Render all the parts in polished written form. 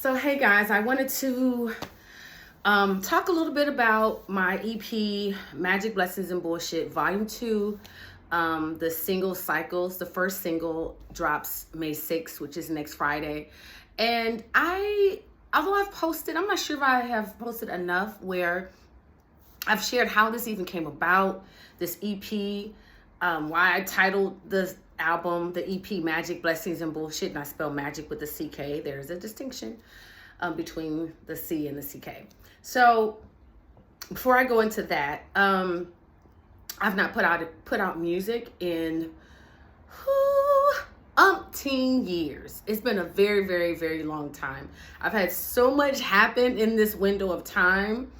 So hey guys, I wanted to talk a little bit about my EP, Magic, Blessings, and Bullshit, Volume 2, the single cycles. The first single drops May 6th, which is next Friday. And although I've posted, I'm not sure if I have posted enough where I've shared how this even came about, this EP, why I titled the album, the EP, Magic, Blessings, and Bullshit, and I spell magic with the CK. There's a distinction between the C and the CK. So before I go into that, I've not put out music in umpteen years. It's been a very, very, very long time. I've had so much happen in this window of time.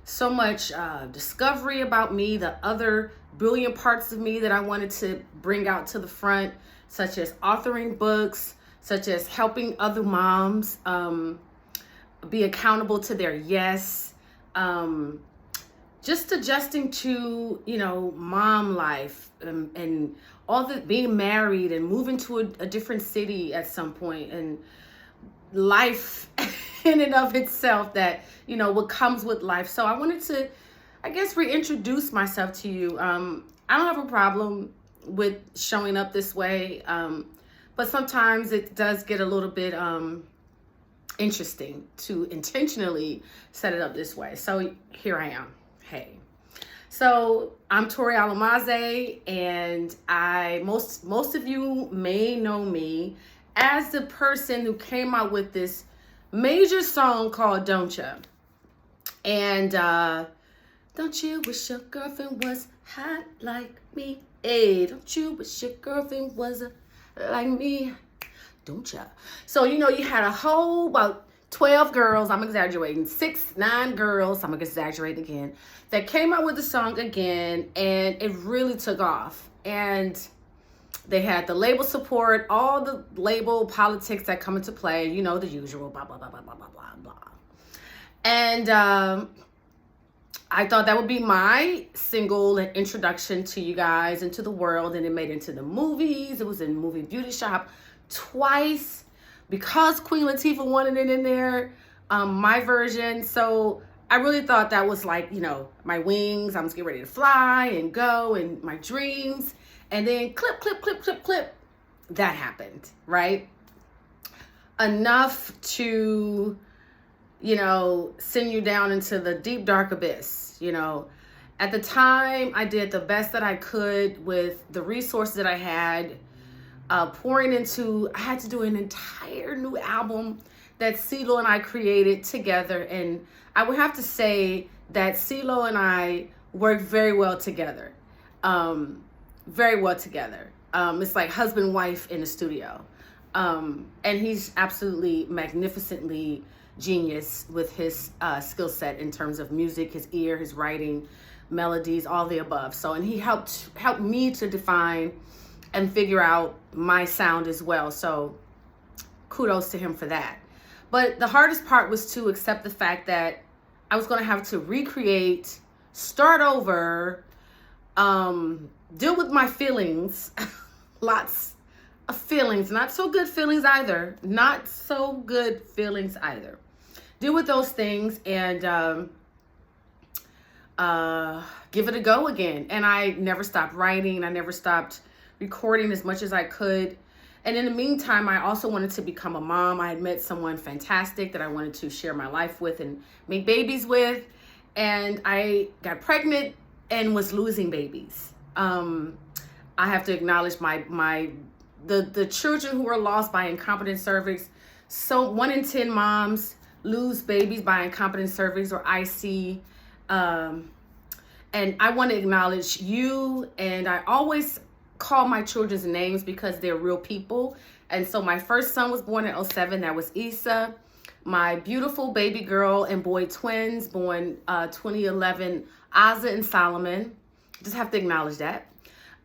So much discovery about me, the other brilliant parts of me that I wanted to bring out to the front, such as authoring books, such as helping other moms be accountable to their yes, just adjusting to, mom life and all the being married and moving to a different city at some point, and life in and of itself that, what comes with life. So I wanted to, reintroduce myself to you. I don't have a problem with showing up this way, but sometimes it does get a little bit interesting to intentionally set it up this way. So here I am. Hey. So I'm Tori Alamaze, and most of you may know me as the person who came out with this major song called Don't Ya. And don't you wish your girlfriend was hot like me? Hey, don't you wish your girlfriend was like me? Don't ya? So, you had a whole about 12 girls, I'm exaggerating, 9 girls, I'm gonna exaggerate again, that came out with the song again, and it really took off. And they had the label support, all the label politics that come into play, the usual, blah, blah, blah, blah, blah, blah, blah, blah. And I thought that would be my single introduction to you guys into the world, and it made it into the movies. It was in Movie Beauty Shop twice because Queen Latifah wanted it in there, my version. So I really thought that was like, my wings. I'm just getting ready to fly and go, and my dreams. And then clip, clip, clip, clip, clip. That happened, right? Enough to, send you down into the deep, dark abyss. At the time, I did the best that I could with the resources that I had, I had to do an entire new album that CeeLo and I created together. And I would have to say that CeeLo and I worked very well together. Very well together. It's like husband and wife in the studio. And he's absolutely magnificently genius with his skill set in terms of music, his ear, his writing, melodies, all the above. So, and he helped me to define and figure out my sound as well. So kudos to him for that. But the hardest part was to accept the fact that I was going to have to recreate, start over, deal with my feelings, lots of feelings, not so good feelings either, deal with those things and give it a go again. And I never stopped writing. I never stopped recording as much as I could. And in the meantime, I also wanted to become a mom. I had met someone fantastic that I wanted to share my life with and make babies with. And I got pregnant and was losing babies. I have to acknowledge the children who were lost by incompetent cervix. So 1 in 10 moms lose babies by incompetent cervix or IC. And I want to acknowledge you. And I always call my children's names because they're real people. And so my first son was born in 2007. That was Issa. My beautiful baby girl and boy twins born 2011, Azza and Solomon. Just have to acknowledge that.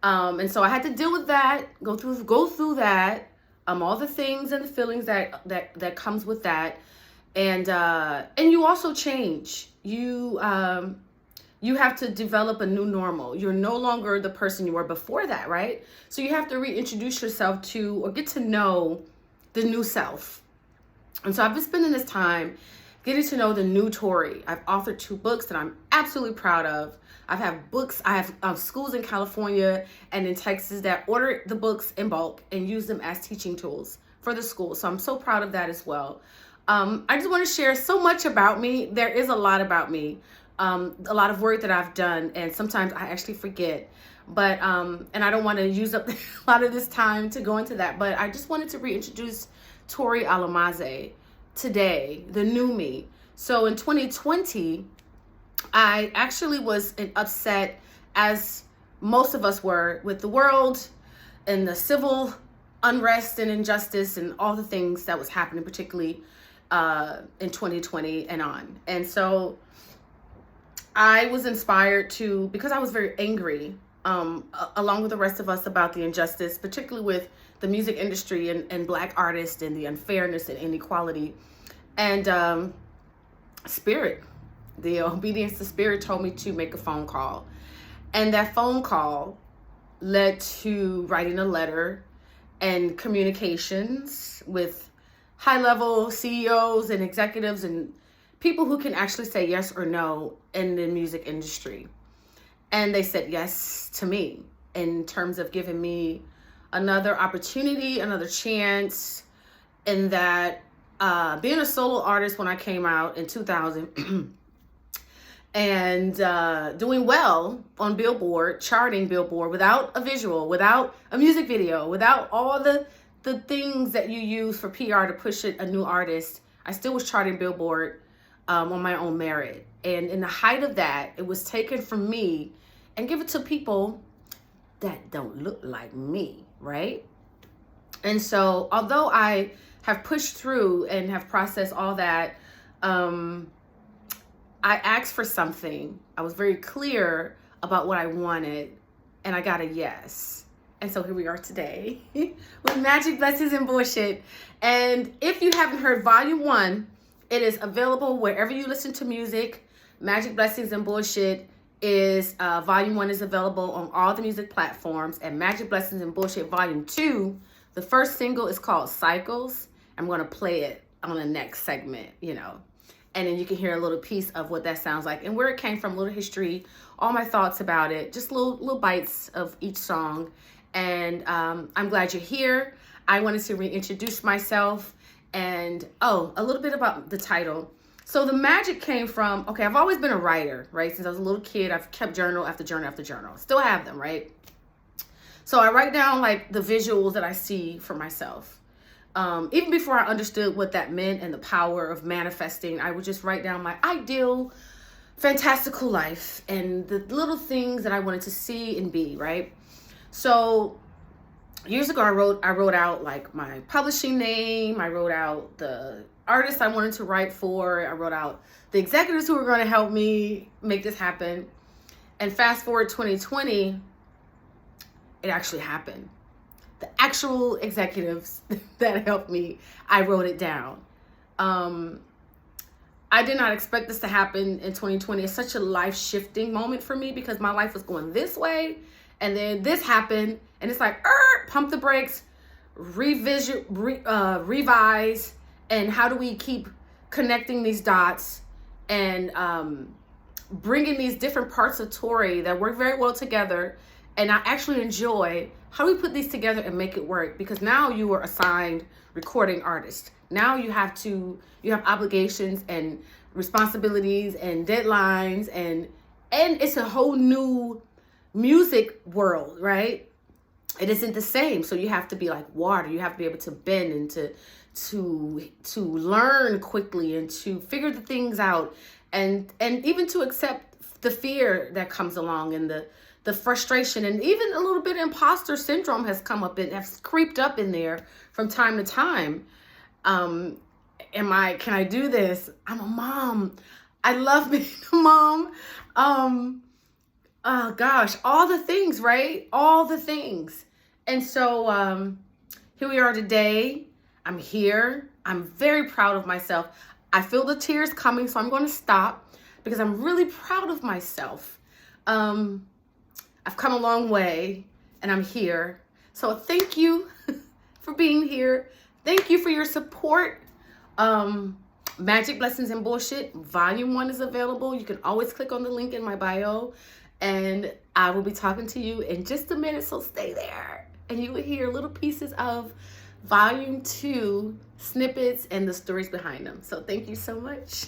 And so I had to deal with that, go through that, all the things and the feelings that comes with that. And you also change. You have to develop a new normal. You're no longer the person you were before that, right? So you have to reintroduce yourself to or get to know the new self. And so I've been spending this time getting to know the new Tori. I've authored 2 books that I'm absolutely proud of. I have schools in California and in Texas that order the books in bulk and use them as teaching tools for the school. So I'm so proud of that as well. I just want to share so much about me. There is a lot about me, a lot of work that I've done, and sometimes I actually forget. But, and I don't want to use up a lot of this time to go into that, but I just wanted to reintroduce Tori Alamaze today, the new me. So in 2020, I actually was upset, as most of us were, with the world and the civil unrest and injustice and all the things that was happening, particularly in 2020 and on. And so I was inspired to, because I was very angry, along with the rest of us, about the injustice, particularly with the music industry and Black artists and the unfairness and inequality. And Spirit, the obedience to Spirit, told me to make a phone call. And that phone call led to writing a letter and communications with high-level CEOs and executives and people who can actually say yes or no in the music industry. And they said yes to me in terms of giving me another opportunity, another chance, in that being a solo artist when I came out in 2000 and doing well on Billboard, charting Billboard without a visual, without a music video, without all the things that you use for PR to push a new artist, I still was charting Billboard on my own merit. And in the height of that, it was taken from me and given to people that don't look like me, right? And so although I have pushed through and have processed all that, I asked for something. I was very clear about what I wanted, and I got a yes. And so here we are today with Magic, Blessings, and Bullshit. And if you haven't heard Volume 1, it is available wherever you listen to music. Magic, Blessings, and Bullshit is Volume 1 is available on all the music platforms. And Magic, Blessings, and Bullshit Volume 2, the first single is called Cycles. I'm going to play it on the next segment, you know. And then you can hear a little piece of what that sounds like and where it came from, a little history, all my thoughts about it, just little bites of each song. And I'm glad you're here. I wanted to reintroduce myself and, a little bit about the title. So the magic came from, okay, I've always been a writer, right? Since I was a little kid, I've kept journal after journal after journal. Still have them, right? So I write down like the visuals that I see for myself. Even before I understood what that meant and the power of manifesting, I would just write down my ideal, fantastical life and the little things that I wanted to see and be, right? So years ago, I wrote out like my publishing name. I wrote out the artists I wanted to write for. I wrote out the executives who were going to help me make this happen. And fast forward 2020, it actually happened. The actual executives that helped me, I wrote it down. I did not expect this to happen in 2020. It's such a life-shifting moment for me because my life was going this way, and then this happened, and it's like, pump the brakes, revise, and how do we keep connecting these dots and bringing these different parts of Tori that work very well together, and I actually enjoy. How do we put these together and make it work? Because now you are assigned recording artist. Now you have obligations and responsibilities and deadlines, and it's a whole new music world, right? It isn't the same. So you have to be like water. You have to be able to bend and to learn quickly and to figure the things out, and even to accept the fear that comes along and the frustration, and even a little bit of imposter syndrome has come up and has creeped up in there from time to time. Can I do this? I'm a mom. I love being a mom. Oh gosh, all the things, right? All the things. And so here we are today. I'm here. I'm very proud of myself. I feel the tears coming, so I'm going to stop because I'm really proud of myself. I've come a long way and I'm here. So thank you for being here. Thank you for your support Magic, Blessings, and Bullshit, Volume 1 is available. You can always click on the link in my bio, and I will be talking to you in just a minute, so stay there. And you will hear little pieces of Volume 2 snippets and the stories behind them. So thank you so much.